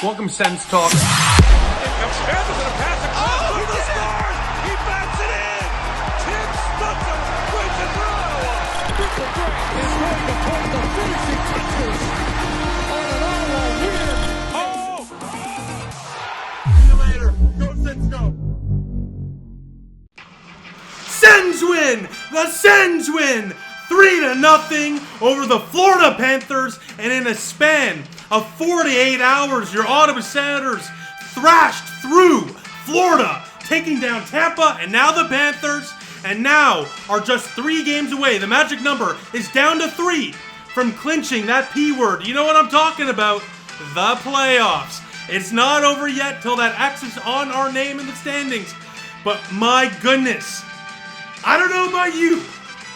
Welcome, Sens Talk. Here comes Sanderson, a pass across to the stars. He bats it in. Tim Stutzler wins it for Ottawa. Triple Grant is going to put the finishing touches on an Ottawa win. See you later. Go Sens, go. Sens win! The Sens win! 3-0 over the Florida Panthers, and in a span of 48 hours, your Ottawa Senators thrashed through Florida, taking down Tampa and now the Panthers, and now are just 3 games away. The magic number is down to 3 from clinching that P word. You know what I'm talking about? The playoffs. It's not over yet till that X is on our name in the standings, but my goodness, I don't know about you.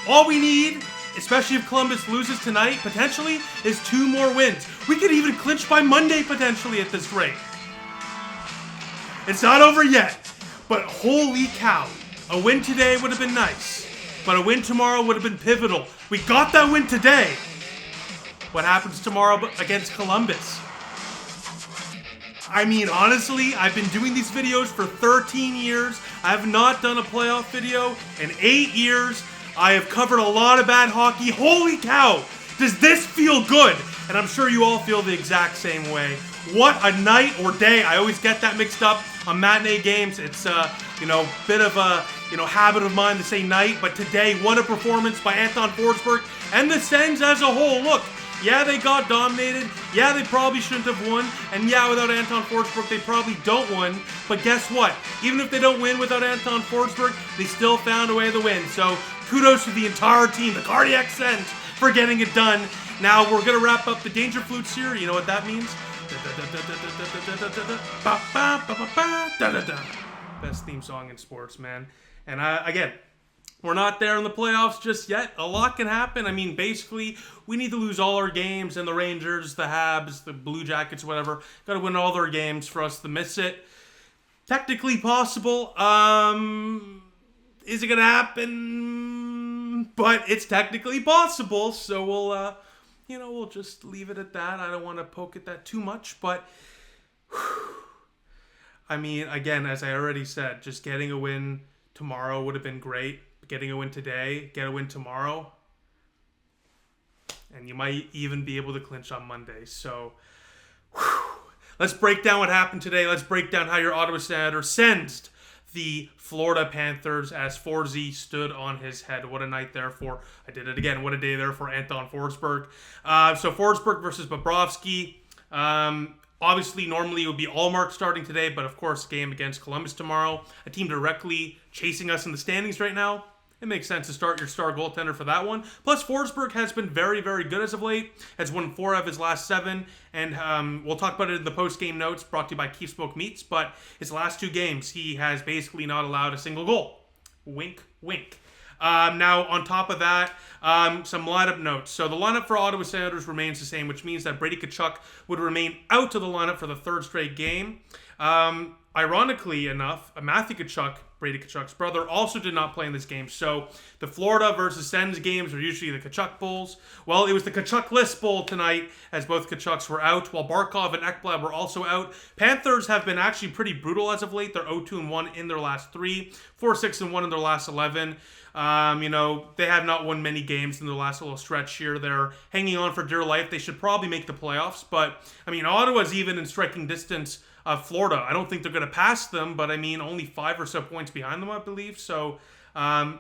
All we need, especially if Columbus loses tonight, potentially, is 2 more wins. We could even clinch by Monday, potentially, at this rate. It's not over yet, but holy cow. A win today would have been nice, but a win tomorrow would have been pivotal. We got that win today. What happens tomorrow against Columbus? I mean, honestly, I've been doing these videos for 13 years. I have not done a playoff video in 8 years. I have covered a lot of bad hockey. Holy cow, does this feel good? And I'm sure you all feel the exact same way. What a night or day. I always get that mixed up on matinee games. It's bit of a habit of mine to say night, but today, what a performance by Anton Forsberg and the Sens as a whole. Look, yeah, they got dominated. Yeah, they probably shouldn't have won. And yeah, without Anton Forsberg, they probably don't win. But guess what? Even if they don't win without Anton Forsberg, they still found a way to win. So kudos to the entire team, the Cardiac Sens, for getting it done. Now we're going to wrap up the Danger Flutes here. You know what that means? Best theme song in sports, man. And again, we're not there in the playoffs just yet. A lot can happen. I mean, basically, we need to lose all our games, and the Rangers, the Habs, the Blue Jackets, whatever, got to win all their games for us to miss it. Technically possible. Is it going to happen? But it's technically possible, so we'll just leave it at that. I don't want to poke at that too much, but I mean, again, as I already said, just getting a win tomorrow would have been great. Getting a win today, get a win tomorrow, and you might even be able to clinch on Monday. So, let's break down what happened today. Let's break down how your Ottawa Senators sensed the Florida Panthers as Forsy stood on his head. What a night there for, I did it again, what a day there for Anton Forsberg. So Forsberg versus Bobrovsky. Obviously, normally it would be Allmark starting today, but of course, game against Columbus tomorrow. A team directly chasing us in the standings right now. It makes sense to start your star goaltender for that one. Plus, Forsberg has been very, very good as of late. Has won 4 of his last 7. And we'll talk about it in the post-game notes brought to you by Keep Smoke Meats. But his last 2 games, he has basically not allowed a single goal. Wink, wink. Now, on top of that, some lineup notes. So the lineup for Ottawa Senators remains the same, which means that Brady Tkachuk would remain out of the lineup for the 3rd straight game. Ironically enough, Matthew Tkachuk, Brady Tkachuk's brother, also did not play in this game. So the Florida versus Sens games are usually the Tkachuk Bowls. Well, it was the Tkachuk-less Bowl tonight, as both Tkachuks were out, while Barkov and Ekblad were also out. Panthers have been actually pretty brutal as of late. They're 0-2-1 in their last 3, 4-6-1 in their last 11. They have not won many games in their last little stretch here. They're hanging on for dear life. They should probably make the playoffs, but I mean, Ottawa's even in striking distance of Florida. I don't think they're going to pass them, but I mean, only 5 or so points behind them, I believe. So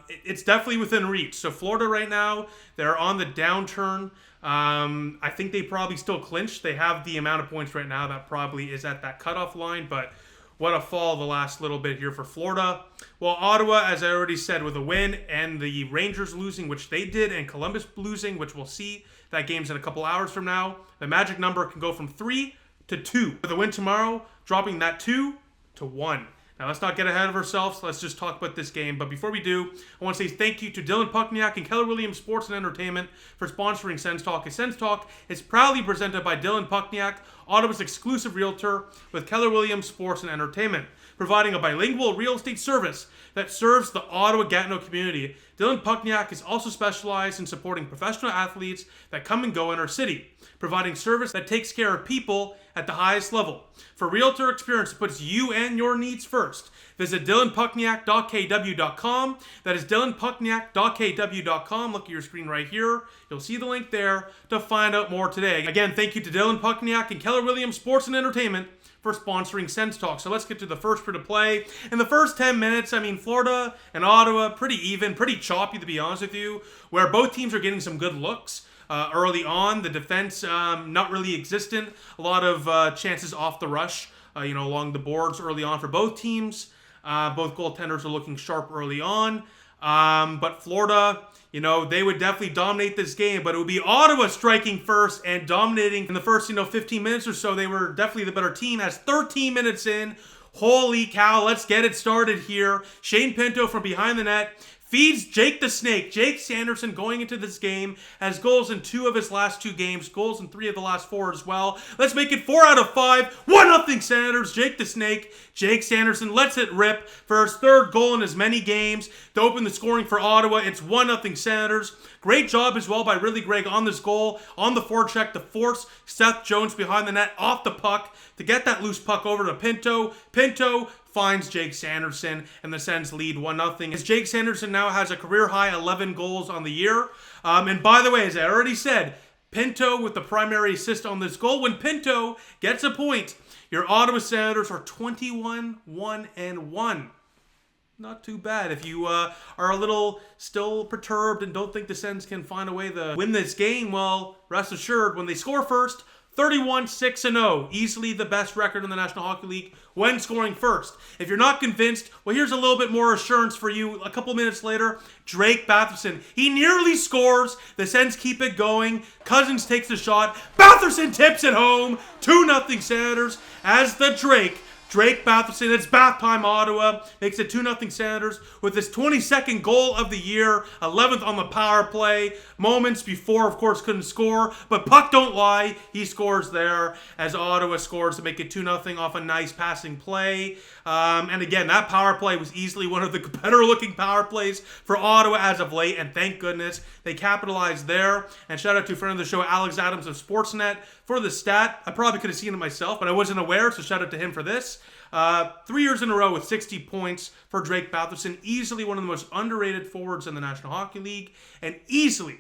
it's definitely within reach. So Florida right now, they're on the downturn. I think they probably still clinch. They have the amount of points right now that probably is at that cutoff line, but what a fall the last little bit here for Florida. Well, Ottawa, as I already said, with a win, and the Rangers losing, which they did, and Columbus losing, which we'll see. That game's in a couple hours from now. The magic number can go from 3 to 2. With a win tomorrow, dropping that 2 to 1. Now, let's not get ahead of ourselves. Let's just talk about this game. But before we do, I want to say thank you to Dylan Puckniak and Keller Williams Sports and Entertainment for sponsoring Sens Talk. Sens Talk is proudly presented by Dylan Puckniak, Ottawa's exclusive realtor with Keller Williams Sports and Entertainment, providing a bilingual real estate service that serves the Ottawa-Gatineau community. Dylan Puckniak is also specialized in supporting professional athletes that come and go in our city, providing service that takes care of people at the highest level. For realtor experience that puts you and your needs first, visit dylanpuckniak.kw.com. That is dylanpuckniak.kw.com. Look at your screen right here. You'll see the link there to find out more today. Again, thank you to Dylan Puckniak and Keller Williams Sports and Entertainment for sponsoring Sens Talk. So let's get to the first period of play. In the first 10 minutes, Florida and Ottawa, pretty even, pretty choppy to be honest with you, where both teams are getting some good looks. Early on, the defense not really existent. A lot of chances off the rush, along the boards early on for both teams. Both goaltenders are looking sharp early on. But Florida, they would definitely dominate this game, but it would be Ottawa striking first and dominating in the first, 15 minutes or so. They were definitely the better team. As 13 minutes in, holy cow, let's get it started here. Shane Pinto from behind the net feeds Jake the Snake. Jake Sanderson going into this game has goals in 2 of his last 2 games, goals in 3 of the last 4 as well. Let's make it 4 out of 5. 1-0 Senators. Jake the Snake. Jake Sanderson lets it rip for his 3rd goal in as many games to open the scoring for Ottawa. It's 1-0 Senators. Great job as well by Ridley Gregg on this goal, on the forecheck to force Seth Jones behind the net off the puck to get that loose puck over to Pinto. Pinto finds Jake Sanderson, and the Sens lead 1-0. As Jake Sanderson now has a career-high 11 goals on the year. And by the way, as I already said, Pinto with the primary assist on this goal. When Pinto gets a point, your Ottawa Senators are 21-1-1. Not too bad. If you are a little still perturbed and don't think the Sens can find a way to win this game, well, rest assured, when they score first, 31-6-0. Easily the best record in the National Hockey League when scoring first. If you're not convinced, well, here's a little bit more assurance for you. A couple minutes later, Drake Batherson. He nearly scores. The Sens keep it going. Cousins takes the shot. Batherson tips it home. 2-0 Senators as the Drake Batherson, it's bath time Ottawa, makes it 2-0 Senators with his 22nd goal of the year, 11th on the power play. Moments before, of course, couldn't score, but puck don't lie. He scores there as Ottawa scores to make it 2-0 off a nice passing play. And again, that power play was easily one of the better looking power plays for Ottawa as of late, and thank goodness they capitalized there. And shout out to friend of the show, Alex Adams of Sportsnet, for the stat. I probably could have seen it myself, but I wasn't aware, so shout out to him for this. 3 years in a row with 60 points for Drake Batherson. Easily one of the most underrated forwards in the National Hockey League, and easily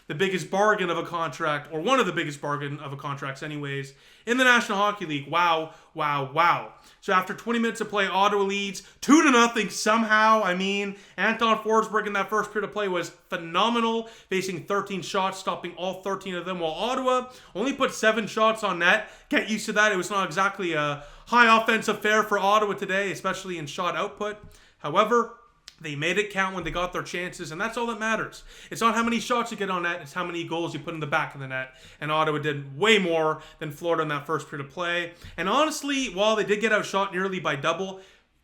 the biggest bargain of a contract, or one of the biggest bargain of a contracts anyways, in the National Hockey League. Wow. So after 20 minutes of play, Ottawa leads 2-0 somehow. Anton Forsberg in that first period of play was phenomenal, facing 13 shots, stopping all 13 of them, while Ottawa only put 7 shots on net. Get used to that. It was not exactly a high offensive fare for Ottawa today, especially in shot output. However, they made it count when they got their chances, and that's all that matters. It's not how many shots you get on net, it's how many goals you put in the back of the net. And Ottawa did way more than Florida in that first period of play. And honestly, while they did get outshot nearly by double,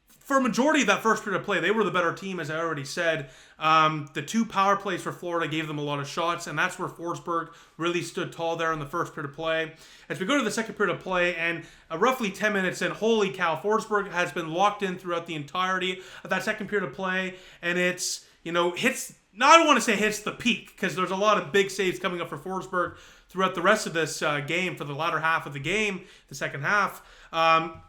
for a majority of that first period of play, they were the better team, as I already said. The 2 power plays for Florida gave them a lot of shots, and that's where Forsberg really stood tall there in the first period of play. As we go to the second period of play, and roughly 10 minutes in, holy cow, Forsberg has been locked in throughout the entirety of that second period of play, and it's, hits, now I don't want to say hits the peak, because there's a lot of big saves coming up for Forsberg throughout the rest of this game, for the latter half of the game, the second half.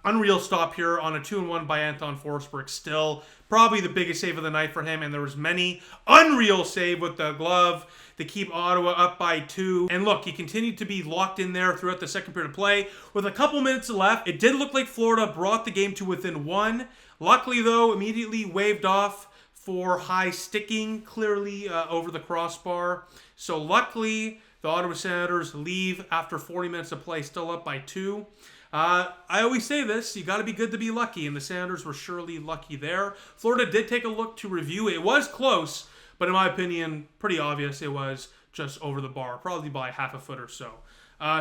Unreal stop here on a 2-1 by Anton Forsberg. Still probably the biggest save of the night for him, and there was many unreal save with the glove to keep Ottawa up by 2. And look, he continued to be locked in there throughout the second period of play. With a couple minutes left, it did look like Florida brought the game to within 1. Luckily, though, immediately waved off for high sticking, clearly over the crossbar. So luckily, the Ottawa Senators leave after 40 minutes of play, still up by 2. I always say this, you got to be good to be lucky, and the Senators were surely lucky there. Florida did take a look to review. It was close, but in my opinion, pretty obvious it was just over the bar, probably by half a foot or so.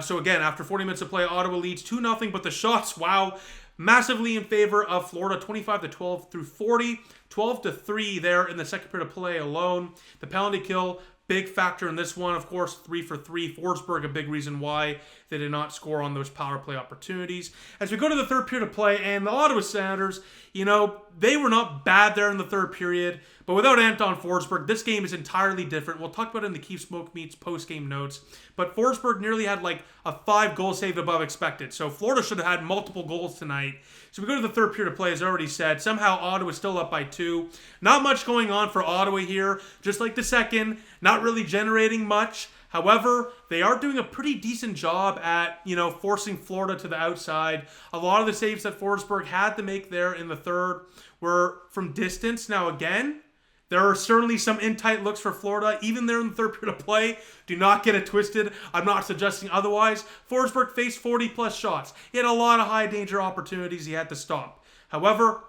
So again, after 40 minutes of play, Ottawa leads 2-0, but the shots, wow, massively in favor of Florida, 25-12 through 40, 12-3 there in the second period of play alone. The penalty kill big factor in this one. Of course, 3 for 3. Forsberg, a big reason why they did not score on those power play opportunities. As we go to the third period of play, and the Ottawa Senators, they were not bad there in the third period, but without Anton Forsberg, this game is entirely different. We'll talk about it in the Keep Smoke Meats post-game notes, but Forsberg nearly had like a 5 goal saved above expected, so Florida should have had multiple goals tonight. So we go to the third period of play, as I already said. Somehow Ottawa is still up by 2. Not much going on for Ottawa here, just like the second, not really generating much. However, they are doing a pretty decent job at, forcing Florida to the outside. A lot of the saves that Forsberg had to make there in the third were from distance. Now, again, there are certainly some in-tight looks for Florida, even there in the third period of play. Do not get it twisted. I'm not suggesting otherwise. Forsberg faced 40-plus shots. He had a lot of high-danger opportunities he had to stop. However,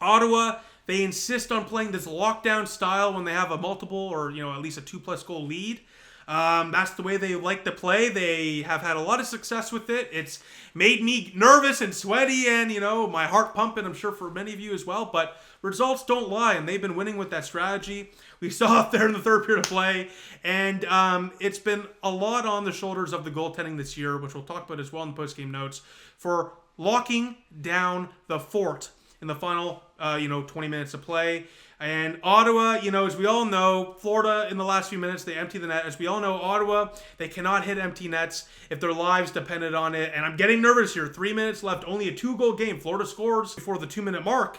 Ottawa, they insist on playing this lockdown style when they have a multiple or, at least a 2-plus goal lead. That's the way they like to play. They have had a lot of success with it. It's made me nervous and sweaty and, my heart pumping, I'm sure for many of you as well. But results don't lie, and they've been winning with that strategy. We saw it there in the third period of play, and it's been a lot on the shoulders of the goaltending this year, which we'll talk about as well in the post-game notes, for locking down the fort in the final, 20 minutes of play. And Ottawa, as we all know, Florida in the last few minutes, they empty the net. As we all know, Ottawa, they cannot hit empty nets if their lives depended on it. And I'm getting nervous here. 3 minutes left, only a 2-goal game. Florida scores before the 2-minute mark.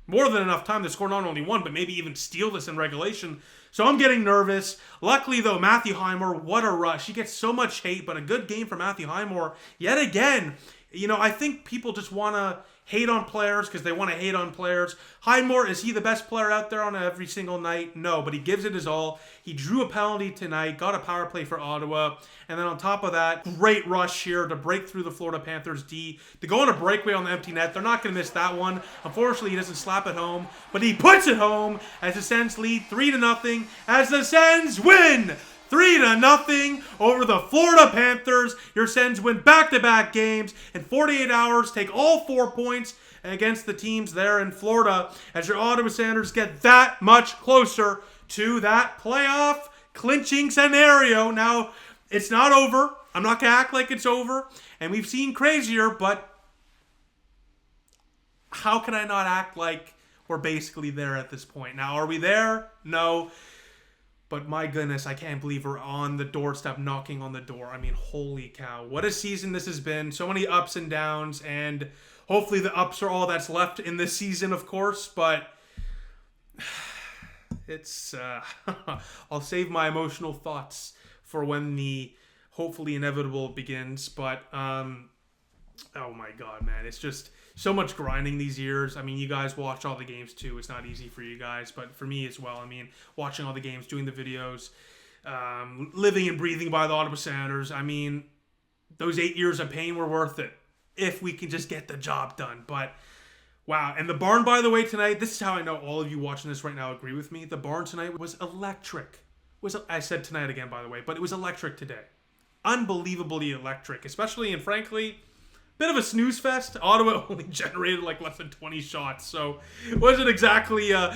More than enough time to score not only 1, but maybe even steal this in regulation. So I'm getting nervous. Luckily, though, Matthew Highmore, what a rush. He gets so much hate, but a good game for Matthew Highmore. Yet again, I think people just want to hate on players because they want to hate on players. Highmore, is he the best player out there on every single night? No, but he gives it his all. He drew a penalty tonight, got a power play for Ottawa, and then on top of that, great rush here to break through the Florida Panthers D, to go on a breakaway on the empty net. They're not going to miss that one. Unfortunately, he doesn't slap it home, but he puts it home as the Sens lead 3-0, as the Sens win 3-0 over the Florida Panthers. Your Sens win back-to-back games in 48 hours, take all 4 points against the teams there in Florida, as your Ottawa Senators get that much closer to that playoff clinching scenario. Now, it's not over. I'm not going to act like it's over, and we've seen crazier, but how can I not act like we're basically there at this point? Now, are we there? No. But my goodness, I can't believe we're on the doorstep, knocking on the door. I mean, holy cow. What a season this has been. So many ups and downs, and hopefully the ups are all that's left in this season, of course. But it's, I'll save my emotional thoughts for when the hopefully inevitable begins. But, oh my God, man. It's just so much grinding these years. I mean, you guys watch all the games too. It's not easy for you guys, but for me as well. I mean, watching all the games, doing the videos, living and breathing by the Ottawa Senators. I mean, those 8 years of pain were worth it if we can just get the job done. But wow. And the barn, by the way, tonight, this is how I know all of you watching this right now agree with me. The barn tonight was electric. I said tonight again, by the way, but it was electric today. Unbelievably electric, especially, and frankly, bit of a snooze fest. Ottawa only generated like less than 20 shots, so it wasn't exactly a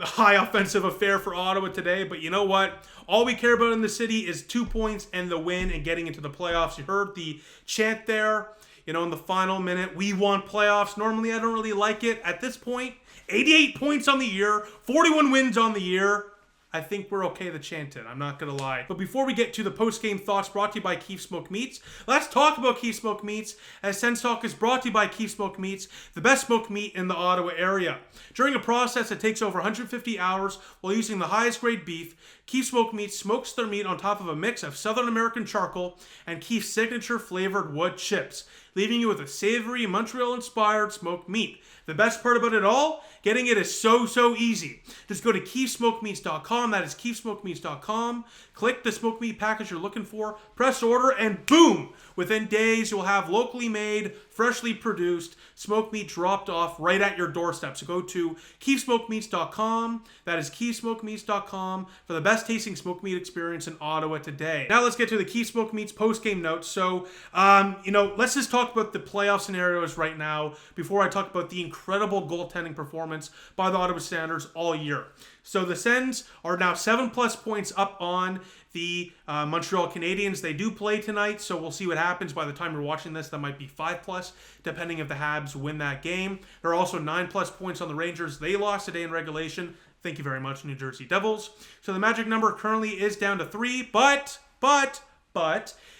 high offensive affair for Ottawa today. But you know what? All we care about in the city is 2 points and the win and getting into the playoffs. You heard the chant there, in the final minute. We want playoffs. Normally, I don't really like it. At this point, 88 points on the year, 41 wins on the year. I think we're okay to chant it. I'm not going to lie. But before we get to the post-game thoughts brought to you by Keep Smoke Meats, let's talk about Keep Smoke Meats, as Sens Talk is brought to you by Keep Smoke Meats, the best smoked meat in the Ottawa area. During a process that takes over 150 hours while using the highest grade beef, Keep Smoke Meats smokes their meat on top of a mix of Southern American charcoal and Keith's signature flavored wood chips, leaving you with a savory Montreal-inspired smoked meat. The best part about it all, getting it is so easy. Just go to keefsmokemeats.com. That is keefsmokemeats.com. Click the smoked meat package you're looking for, press order, and boom! Within days, you'll have locally made, freshly produced smoked meat dropped off right at your doorstep. So go to keefsmokemeats.com. That is keefsmokemeats.com for the best tasting smoked meat experience in Ottawa today. Now let's get to the Keep Smoke Meats post-game notes. So, let's just talk talk about the playoff scenarios right now before I talk about the incredible goaltending performance by the Ottawa Senators all year. So the Sens are now 7+ points up on the Montreal Canadiens. They do play tonight, so we'll see what happens. By the time you're watching this, that might be 5+, depending if the Habs win that game. There are also 9+ points on the Rangers. They lost today in regulation. Thank you very much, New Jersey Devils. So the magic number currently is down to 3, but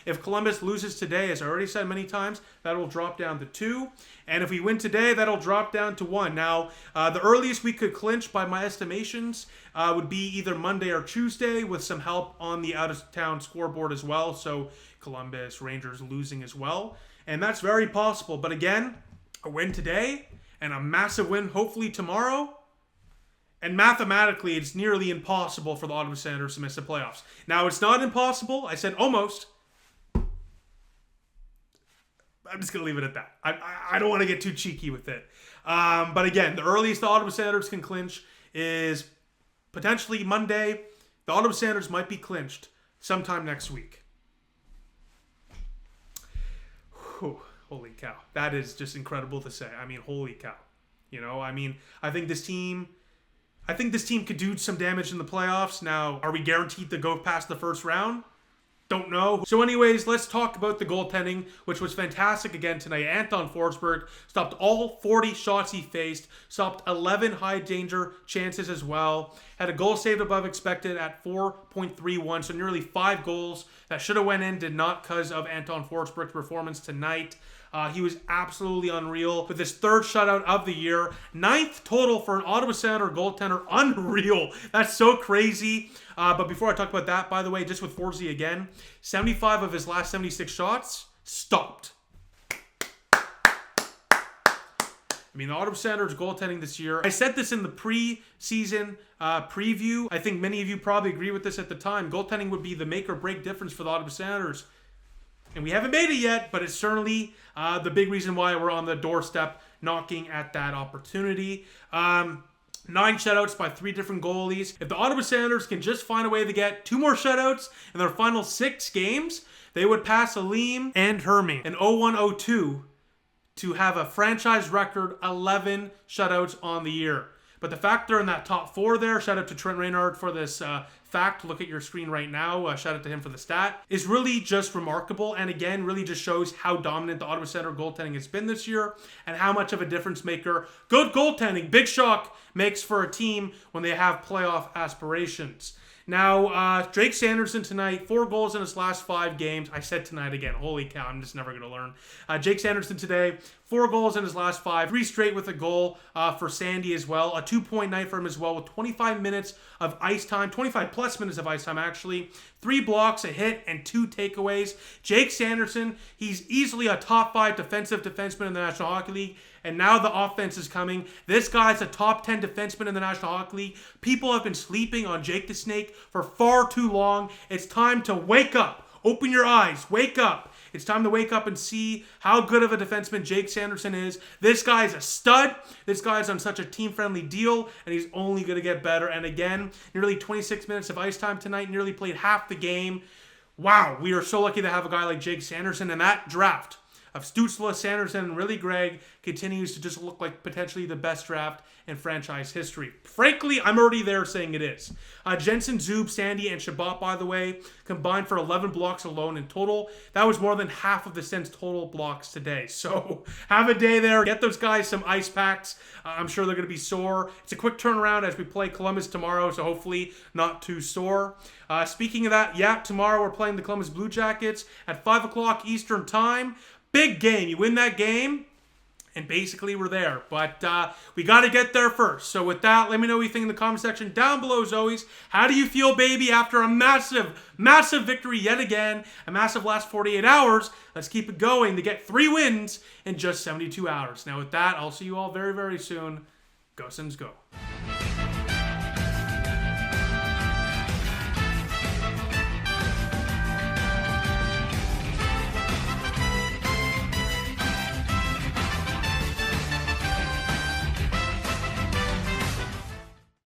if Columbus loses today, as I already said many times, that will drop down to 2. And if we win today, that'll drop down to 1. Now, the earliest we could clinch, by my estimations, would be either Monday or Tuesday, with some help on the out-of-town scoreboard as well. So Columbus, Rangers losing as well. And that's very possible. But again, a win today and a massive win hopefully tomorrow. And mathematically, it's nearly impossible for the Ottawa Senators to miss the playoffs. Now, it's not impossible. I said almost. I'm just going to leave it at that. I don't want to get too cheeky with it. But again, the earliest the Ottawa Senators can clinch is potentially Monday. The Ottawa Senators might be clinched sometime next week. Whew, holy cow. That is just incredible to say. I mean, holy cow. You know, I mean, I think this team could do some damage in the playoffs. Now, are we guaranteed to go past the first round? Don't know. So anyways, let's talk about the goaltending, which was fantastic again tonight. Anton Forsberg stopped all 40 shots he faced, stopped 11 high danger chances as well, had a goal saved above expected at 4.31, so nearly 5 goals that should have went in, did not because of Anton Forsberg's performance tonight. He was absolutely unreal with his 3rd shutout of the year. 9th total for an Ottawa Senator goaltender. Unreal. That's so crazy. But before I talk about that, by the way, just with Forsberg again, 75 of his last 76 shots stopped. I mean, the Ottawa Senators goaltending this year. I said this in the pre-season preview. I think many of you probably agree with this at the time. Goaltending would be the make or break difference for the Ottawa Senators. And we haven't made it yet, but it's certainly the big reason why we're on the doorstep knocking at that opportunity. 9 shutouts by 3 different goalies. If the Ottawa Senators can just find a way to get 2 more shutouts in their final 6 games, they would pass Aleem and Hermie in 01-02 to have a franchise record 11 shutouts on the year. But the fact they're in that top 4 there, shout out to Trent Reynard for this fact. Look at your screen right now. Shout out to him for the stat. Is really just remarkable. And again, really just shows how dominant the Ottawa Senator goaltending has been this year and how much of a difference maker good goaltending, big shock, makes for a team when they have playoff aspirations. Now, Jake Sanderson tonight, 4 goals in his last 5 games. I said tonight again. Holy cow, I'm just never going to learn. Jake Sanderson today, 4 goals in his last 5. 3 straight with a goal for Sandy as well. A 2-point night for him as well with 25 minutes of ice time. 25 plus minutes of ice time, actually. 3 blocks, a hit, and 2 takeaways. Jake Sanderson, he's easily a top 5 defensive defenseman in the National Hockey League. And now the offense is coming. This guy's a top 10 defenseman in the National Hockey League. People have been sleeping on Jake the Snake for far too long. It's time to wake up. Open your eyes. Wake up. It's time to wake up and see how good of a defenseman Jake Sanderson is. This guy's a stud. This guy's on such a team-friendly deal, and he's only going to get better. And again, nearly 26 minutes of ice time tonight. Nearly played half the game. Wow, we are so lucky to have a guy like Jake Sanderson. And that draft of Stützle, Sanderson, and really Gregg continues to just look like potentially the best draft in franchise history. Frankly, I'm already there saying it is. Jensen, Zub, Sandy, and Shabbat, by the way, combined for 11 blocks alone in total. That was more than half of the Sens' total blocks today. So have a day there. Get those guys some ice packs. I'm sure they're going to be sore. It's a quick turnaround as we play Columbus tomorrow, so hopefully not too sore. Speaking of that, yeah, tomorrow we're playing the Columbus Blue Jackets at 5 o'clock Eastern Time. Big game. You win that game, and basically we're there. But we got to get there first. So with that, let me know what you think in the comment section down below as always. How do you feel, baby, after a massive, massive victory yet again? A massive last 48 hours. Let's keep it going to get 3 wins in just 72 hours. Now with that, I'll see you all very, very soon. Go Sens, go.